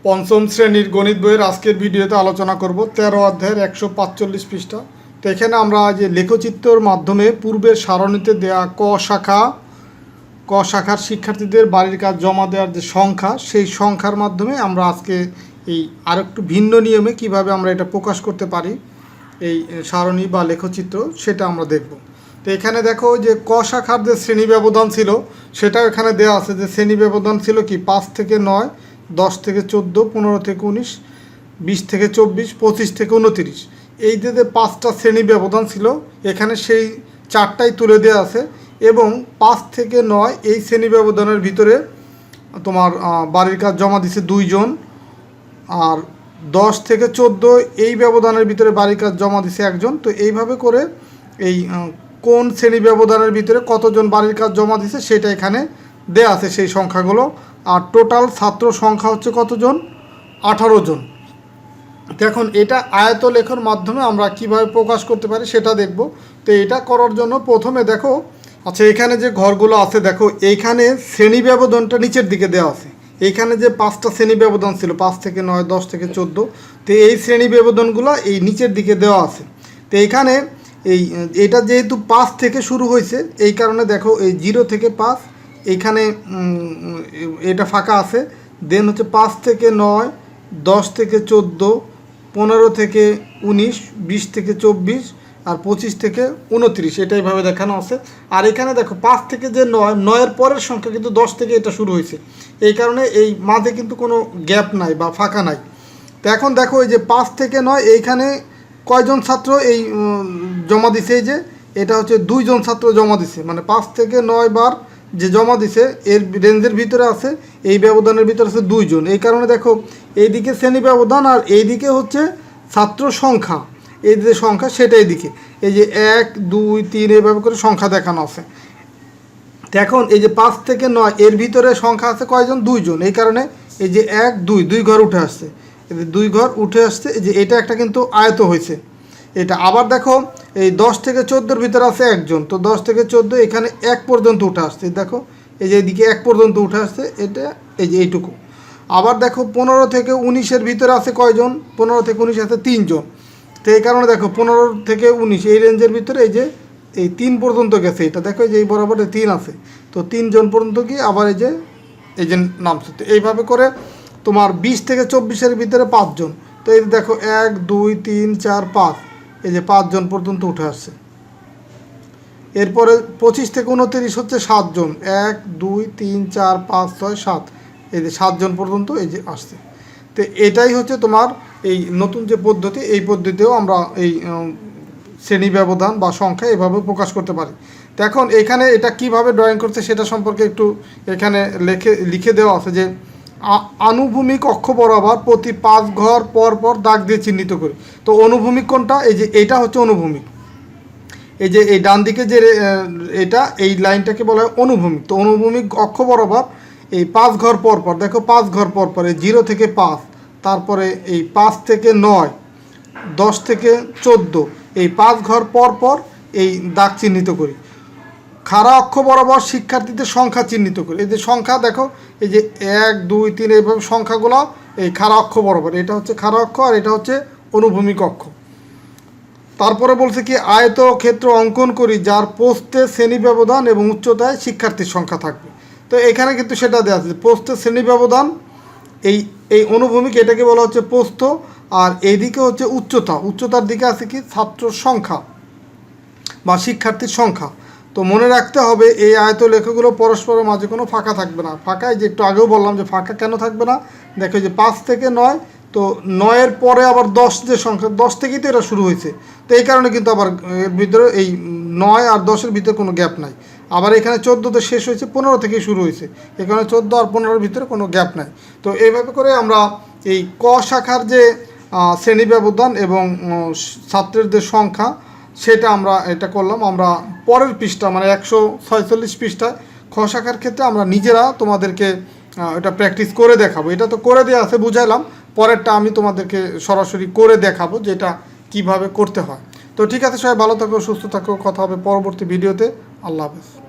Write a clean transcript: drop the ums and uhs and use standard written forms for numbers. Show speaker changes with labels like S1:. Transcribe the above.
S1: পঞ্চম শ্রেণীর গণিত বইয়ের আজকের ভিডিওতে আলোচনা করব 13 অধ্যায়ের 145 পৃষ্ঠা। তো এখানে আমরা যে লেখচিত্রের মাধ্যমে পূর্বের সারণীতে দেয়া ক শাখার শিক্ষার্থীদের বাড়ির কাজ জমা দেওয়ার যে সংখ্যা, সেই সংখ্যার মাধ্যমে আমরা আজকে এই আর একটু ভিন্ন নিয়মে কিভাবে আমরা এটা প্রকাশ করতে পারি, এই সারণী বা লেখচিত্র, সেটা আমরা দেখব। তো এখানে দেখো যে ক শাখার যে শ্রেণী ব্যবধান ছিল সেটাও এখানে দেওয়া আছে। যে শ্রেণী ব্যবধান ছিল কি 5 থেকে 9, 10 থেকে 14, 15 থেকে 19, 20 থেকে 24, 25 থেকে 29, এই যে 5টা শ্রেণী ব্যবধান ছিল এখানে সেই 4টাই তুলে দেওয়া আছে। এবং 5 থেকে 9 এই শ্রেণী ব্যবধানের ভিতরে তোমার বাড়ির কাজ জমা দিছে 2 জন, আর 10 থেকে 14 এই ব্যবধানের ভিতরে বাড়ির কাজ জমা দিছে 1 জন। তো এইভাবে করে এই কোন শ্রেণী ব্যবধানের ভিতরে কতজন বাড়ির কাজ জমা দিছে সেটা এখানে দেয়া আছে, সেই সংখ্যাগুলো। আর টোটাল ছাত্র সংখ্যা হচ্ছে কতজন? 18 জন। এখন এটা আয়ত লেখার মাধ্যমে আমরা কিভাবে প্রকাশ করতে পারি সেটা দেখব। তো এটা করার জন্য প্রথমে দেখো, আচ্ছা এখানে যে ঘরগুলো আছে দেখো, এইখানে শ্রেণী ব্যবধানটা নিচের দিকে দেওয়া আছে। এইখানে যে 5টা শ্রেণী ব্যবধান ছিল 5 থেকে 9, 10 থেকে 14, তো এই শ্রেণী ব্যবধানগুলো এই নিচের দিকে দেওয়া আছে। তো এইখানে এটা যেহেতু 5 থেকে শুরু হয়েছে, এই কারণে দেখো এই 0 থেকে 5 এইখানে এটা ফাঁকা আছে। দেন হচ্ছে 5 থেকে 9, 10 থেকে 14, 15 থেকে 19, 20 থেকে 24, আর 25 থেকে 29, এটা এইভাবে দেখানো আছে। আর এখানে দেখো 5 থেকে যে 9-9 পরের সংখ্যা কিন্তু 10 থেকে এটা শুরু হয়েছে, এই কারণে এই মাঝে কিন্তু কোনো গ্যাপ নাই বা ফাঁকা নাই। তো এখন দেখো এই যে 5 থেকে 9 এইখানে কয়জন ছাত্র এই জমা দিছে, এই যে এটা হচ্ছে 2 জন ছাত্র জমা দিছে, মানে 5 থেকে 9 বার যে জমা দিছে এর রেঞ্জের ভিতরে আছে, এই ব্যবধানের ভিতরে আছে 2 জন। এই কারণে দেখো এইদিকে শ্রেণী ব্যবধান আর এইদিকে হচ্ছে ছাত্র সংখ্যা, এই যে সংখ্যা সেটা এইদিকে এই যে 1, 2, 3 এইভাবে করে সংখ্যা দেখানো আছে। এখন এই যে 5 থেকে 9 এর ভিতরে সংখ্যা আছে কয়জন? 2 জন। এই কারণে এই যে 1, 2 ঘর উঠে আসছে, এই যে 2 ঘর উঠে আসছে, এই যে এটা একটা কিন্তু আয়ত হয়েছে এটা। আবার দেখো এই 10 থেকে 14-র ভিতরে আছে 1 জন, তো 10 থেকে 14 এখানে 1 পর্যন্ত উঠে আসছে, দেখো এই যে এদিকে 1 পর্যন্ত উঠে আসছে, এটা এই যে এইটুকু। আবার দেখো 15 থেকে 19-এর ভিতরে আছে কয়জন? 15 থেকে 19 আছে 3 জন। তো এই কারণে দেখো 15 থেকে 19 এই রেঞ্জের ভিতরে এই যে এই 3 পর্যন্ত গেছে, এটা দেখো এই যে এই বরাবর 3 আছে, তো 3 জন পর্যন্ত কি আবার এই যে নামছে। তো এইভাবে করে তোমার 20 থেকে 24-এর ভিতরে 5 জন, তো এই দেখো 1, 2, 3, 4, 5, এই যে 5 জন পর্যন্ত উঠে আসছে। এরপরে 25 থেকে 29 হচ্ছে 7 জন, 1, 2, 3, 4, 5, 6, 7, এই যে 7 জন পর্যন্ত এই যে আসছে। তো এটাই হচ্ছে তোমার এই নতুন যে পদ্ধতি, এই পদ্ধতিতেও আমরা এই শ্রেণী ব্যবধান বা সংখ্যা এভাবে প্রকাশ করতে পারি। তো এখন এখানে এটা কিভাবে ড্রয়িং করছে সেটা সম্পর্কে একটু এখানে লিখে দেওয়া আছে যে আনুভূমিক অক্ষ বরাবর প্রতি 5 ঘর পর পর দাগ দিয়ে চিহ্নিত করি। তো অনুভূমিক কোনটা? এই যে এইটা হচ্ছে অনুভূমিক, এই যে এই ডান দিকে যে এটা এই লাইনটাকে বলা হয় অনুভূমিক। তো অনুভূমিক অক্ষ বরাবর এই 5 ঘর পর পর, দেখো 5 ঘর পর পর এই 0 থেকে 5, তারপরে এই 5 থেকে 9, 10 থেকে 14, এই 5 ঘর পর পর এই দাগ চিহ্নিত করি। খাড়া অক্ষ বরাবর শিক্ষার্থীদের সংখ্যা চিহ্নিত করি। এই যে সংখ্যা দেখো এই যে 1, 2, 3 এইভাবে সংখ্যাগুলো এই খাড়া অক্ষ বরাবর, এটা হচ্ছে খাড়া অক্ষ আর এটা হচ্ছে অনুভূমিক অক্ষ। তারপরে বলছে কি আয়ত ক্ষেত্র অঙ্কন করি যার প্রস্থে শ্রেণী ব্যবধান এবং উচ্চতায় শিক্ষার্থীর সংখ্যা থাকবে। তো এখানে কিন্তু সেটা দেওয়া আছে, প্রস্থে শ্রেণী ব্যবধান, এই অনুভূমিক এটাকে বলা হচ্ছে প্রস্থ, আর এইদিকে হচ্ছে উচ্চতার দিকে আছে কি ছাত্র সংখ্যা বা শিক্ষার্থীর সংখ্যা। তো মনে রাখতে হবে এই আয়ত লেখাগুলো পরস্পরের মাঝে কোনো ফাঁকা থাকবে না। ফাঁকায় যে একটু আগেও বললাম যে ফাঁকা কেন থাকবে না, দেখো যে 5 থেকে 9, তো 9-এর পরে আবার 10 যে সংখ্যা, 10 থেকেই তো এটা শুরু হয়েছে, তো এই কারণে কিন্তু আবার এর ভিতরে এই 9 আর 10-এর ভিতরে কোনো গ্যাপ নাই। আবার এখানে 14-তে শেষ হয়েছে, 15 থেকেই শুরু হয়েছে, এখানে 14 আর 15-এর ভিতরে কোনো গ্যাপ নাই। তো এইভাবে করে আমরা এই ক শাখার যে শ্রেণী ব্যবধান এবং ছাত্রের যে সংখ্যা সেটা আমরা এটা করলাম। আমরা পরের পৃষ্ঠা মানে 146 পৃষ্ঠায় খ শাখার ক্ষেত্রে আমরা নিজেরা তোমাদেরকে এটা প্র্যাকটিস করে দেখাবো। এটা তো করে দেওয়া আছে, বুঝাইলাম, পরেরটা আমি তোমাদেরকে সরাসরি করে দেখাবো যে এটা কীভাবে করতে হয়। তো ঠিক আছে, সবাই ভালো থাকো, সুস্থ থাকো, কথা হবে পরবর্তী ভিডিওতে। আল্লাহ হাফেজ।